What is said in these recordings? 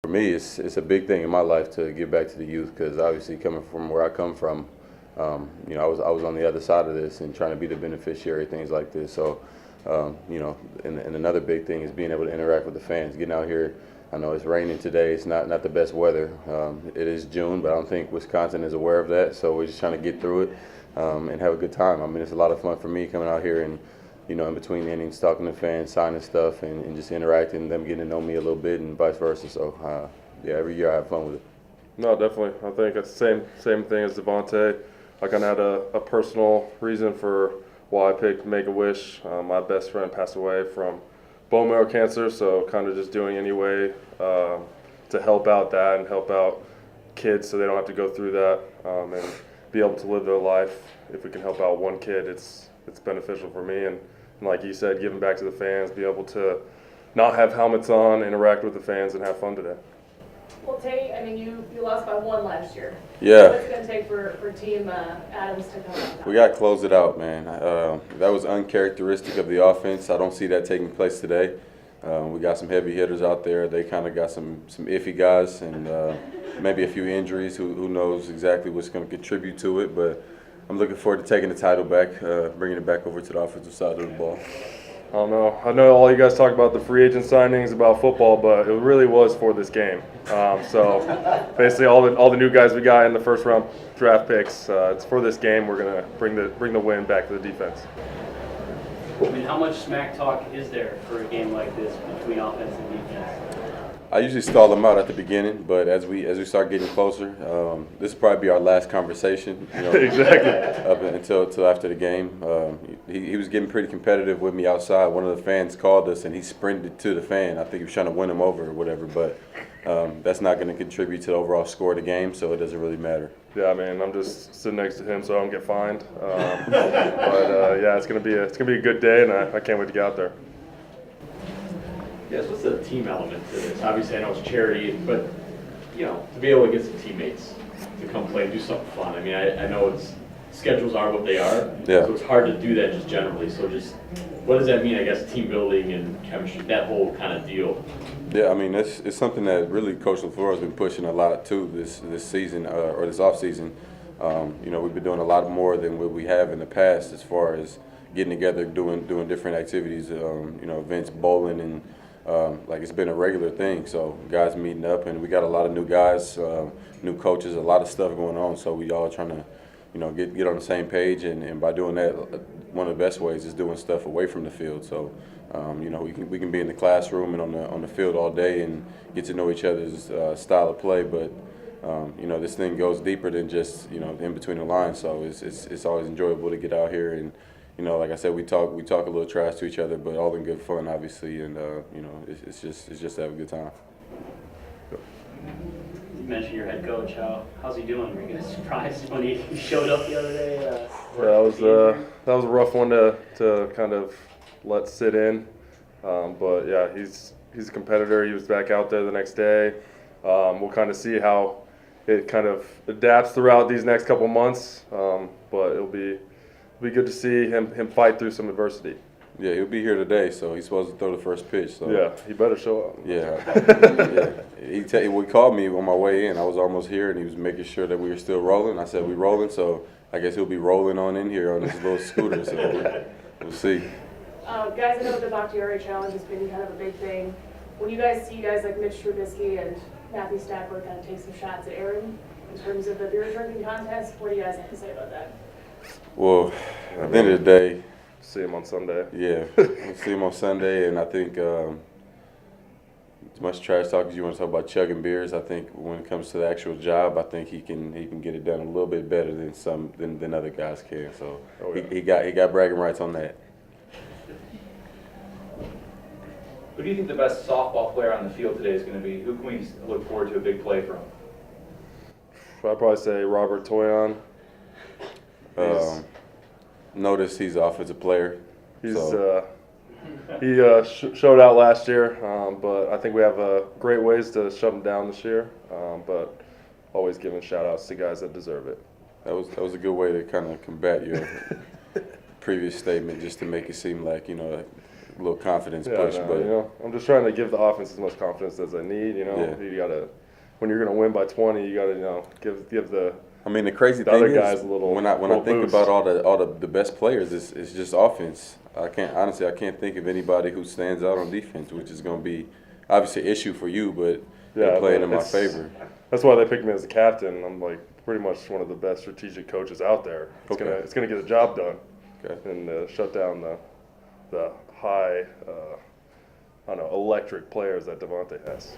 For me, it's a big thing in my life to give back to the youth because obviously coming from where I come from, I was on the other side of this and trying to be the beneficiary of things like this. So, and another big thing is being able to interact with the fans, getting out here. I know it's raining today. It's not the best weather. It is June, but I don't think Wisconsin is aware of that. So we're just trying to get through it and have a good time. I mean, it's a lot of fun for me coming out here and in between innings, talking to fans, signing stuff, and just interacting, them getting to know me a little bit, and vice versa. So, every year I have fun with it. No, definitely. I think it's the same thing as Davante. I kind of had a personal reason for why I picked Make-A-Wish. My best friend passed away from bone marrow cancer, so kind of just doing any way to help out that and help out kids so they don't have to go through that and be able to live their life. If we can help out one kid, it's beneficial for me. And like you said, giving back to the fans, be able to not have helmets on, interact with the fans, and have fun today. Well, Tate, I mean, you lost by 1 last year. Yeah. What's it going to take for Team Adams to come out? We got to close it out, man. That was uncharacteristic of the offense. I don't see that taking place today. We got some heavy hitters out there. They kind of got some iffy guys and maybe a few injuries. Who knows exactly what's going to contribute to it, but I'm looking forward to taking the title back, bringing it back over to the offensive side of the ball. I don't know. I know all you guys talk about the free agent signings, about football, but it really was for this game. So basically, all the new guys we got in the first round draft picks, it's for this game. We're gonna bring the win back to the defense. I mean, how much smack talk is there for a game like this between offense and defense? I usually stall them out at the beginning, but as we start getting closer, this will probably be our last conversation. Exactly. Up until after the game. He was getting pretty competitive with me outside. One of the fans called us and he sprinted to the fan. I think he was trying to win him over or whatever, but that's not going to contribute to the overall score of the game, so it doesn't really matter. Yeah, I mean, I'm just sitting next to him so I don't get fined. Yeah, it's gonna be a good day, and I can't wait to get out there. Yes, what's the team element to this? Obviously, I know it's charity, but to be able to get some teammates to come play and do something fun. I mean, I know schedules are what they are, Yeah. So it's hard to do that just generally. So just what does that mean? I guess team building and chemistry, that whole kind of deal. Yeah, I mean, it's something that really Coach LaFleur has been pushing a lot too this season or this off season. We've been doing a lot more than what we have in the past as far as getting together, doing different activities, events, bowling, and like it's been a regular thing. So guys meeting up, and we got a lot of new guys, new coaches, a lot of stuff going on. So we all trying to, get on the same page, and by doing that, one of the best ways is doing stuff away from the field. So we can be in the classroom and on the field all day and get to know each other's style of play, but this thing goes deeper than just in between the lines. So it's always enjoyable to get out here and like I said, we talk a little trash to each other, but all in good fun, obviously, and it's just to have a good time. You mentioned your head coach. How's he doing? Were you guys surprised when he showed up the other day? That was a rough one to kind of let sit in, but yeah, he's a competitor. He was back out there the next day. We'll kind of see how it kind of adapts throughout these next couple months, but it'll be good to see him fight through some adversity. Yeah, he'll be here today, so he's supposed to throw the first pitch. So yeah, he better show up. Yeah, yeah. He called me on my way in. I was almost here, and he was making sure that we were still rolling. I said we rolling, so I guess he'll be rolling on in here on this little scooter. So we'll see. Guys, I know the Bakhtiari challenge has been kind of a big thing. When you guys see guys like Mitch Trubisky and Matthew Stafford kind of take some shots at Aaron in terms of the beer drinking contest, what do you guys have to say about that? Well, at the end of the day, See him on Sunday. yeah, we'll see him on Sunday, and I think as much trash talk as you want to talk about chugging beers, I think when it comes to the actual job, I think he can get it done a little bit better than other guys can. So he got bragging rights on that. Who do you think the best softball player on the field today is going to be? Who can we look forward to a big play from? I'd probably say Robert Toyon. Notice he's an offensive player. He showed out last year, but I think we have great ways to shut him down this year. But always giving shout-outs to guys that deserve it. That was a good way to kind of combat your previous statement, just to make it seem like little confidence Yeah, push. no, But you know, I'm just trying to give the offense as much confidence as I need. You know, Yeah. you gotta, when you're gonna win by 20, you gotta, you know, give the I mean, the crazy The thing other is, guy's a little- when I little think boost. about all the best players, it's just offense. I can't think of anybody who stands out on defense, which is going to be obviously an issue for you, but they're playing but in my it's- favor. That's why they picked me as a captain. I'm like pretty much one of the best strategic coaches out there. It's Okay. gonna get the job done Okay. and shut down the high, I don't know, electric players that Davante has.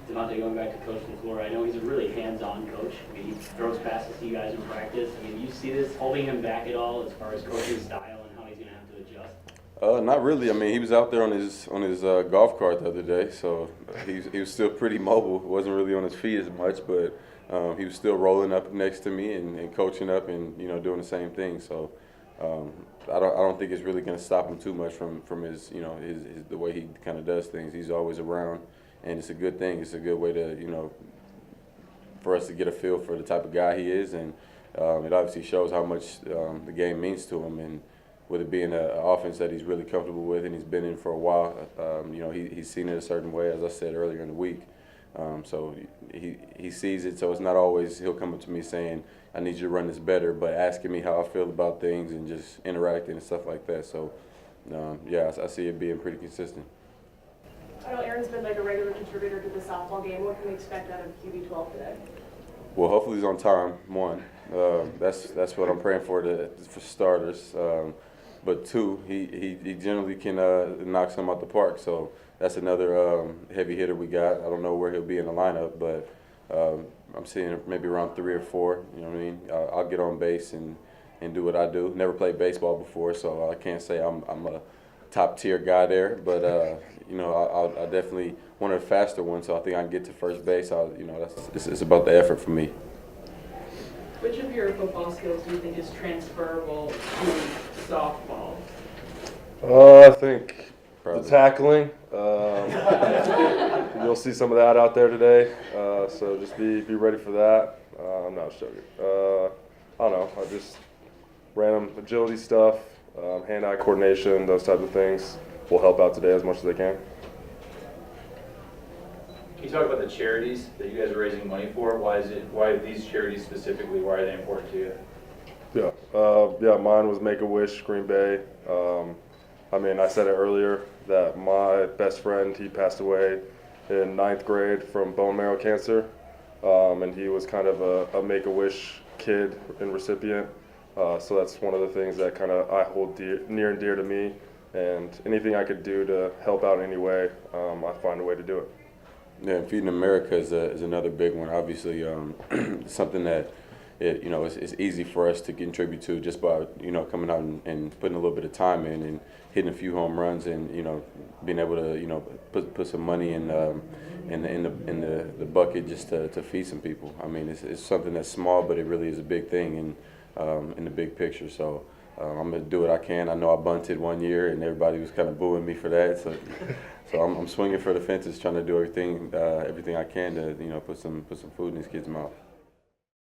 Davante, going back to Coach LaFleur, I know he's a really hands-on coach. I mean, he throws passes to you guys in practice. I mean, do you see this holding him back at all as far as coaching style and how he's going to have to adjust? Not really. I mean, he was out there on his golf cart the other day, so he was still pretty mobile. Wasn't really on his feet as much, but he was still rolling up next to me and coaching up and doing the same thing. So I don't think it's really going to stop him too much from his his the way he kind of does things. He's always around, and it's a good thing. It's a good way to for us to get a feel for the type of guy he is, and it obviously shows how much the game means to him. And with it being an offense that he's really comfortable with and he's been in for a while, he's seen it a certain way, as I said earlier in the week. So he sees it. So it's not always he'll come up to me saying, "I need you to run this better," but asking me how I feel about things and just interacting and stuff like that. So yeah, I see it being pretty consistent. I know Aaron's been like a regular contributor to the softball game. What can we expect out of QB12 today? Well, hopefully he's on time. One, that's what I'm praying for starters. But two, he generally can knock some out the park. So that's another heavy hitter we got. I don't know where he'll be in the lineup, but I'm seeing maybe around 3 or 4. You know what I mean? I'll get on base and do what I do. Never played baseball before, so I can't say I'm a top tier guy there. But I definitely one of the faster ones. So I think I can get to first base. It's about the effort for me. Which of your football skills do you think is transferable to softball? I think Probably. the tackling. You'll see some of that out there today. So just be ready for that. I'm not joking. I don't know. I just random agility stuff, hand-eye coordination, those types of things will help out today as much as they can. Can you talk about the charities that you guys are raising money for? Why these charities specifically? Why are they important to you? Yeah, mine was Make-A-Wish, Green Bay. I said it earlier that my best friend, he passed away in 9th grade from bone marrow cancer, and he was kind of a Make-A-Wish kid and recipient. So that's one of the things that kind of I hold near and dear to me, and anything I could do to help out in any way, I find a way to do it. Yeah, and Feeding America is another big one. Obviously, something that it's easy for us to contribute to just by coming out and putting a little bit of time in and hitting a few home runs and being able to put some money in the bucket just to feed some people. I mean, it's something that's small, but it really is a big thing in the big picture. So. I'm gonna do what I can. I know I bunted one year, and everybody was kind of booing me for that. So I'm swinging for the fences, trying to do everything I can to put some food in these kids' mouth.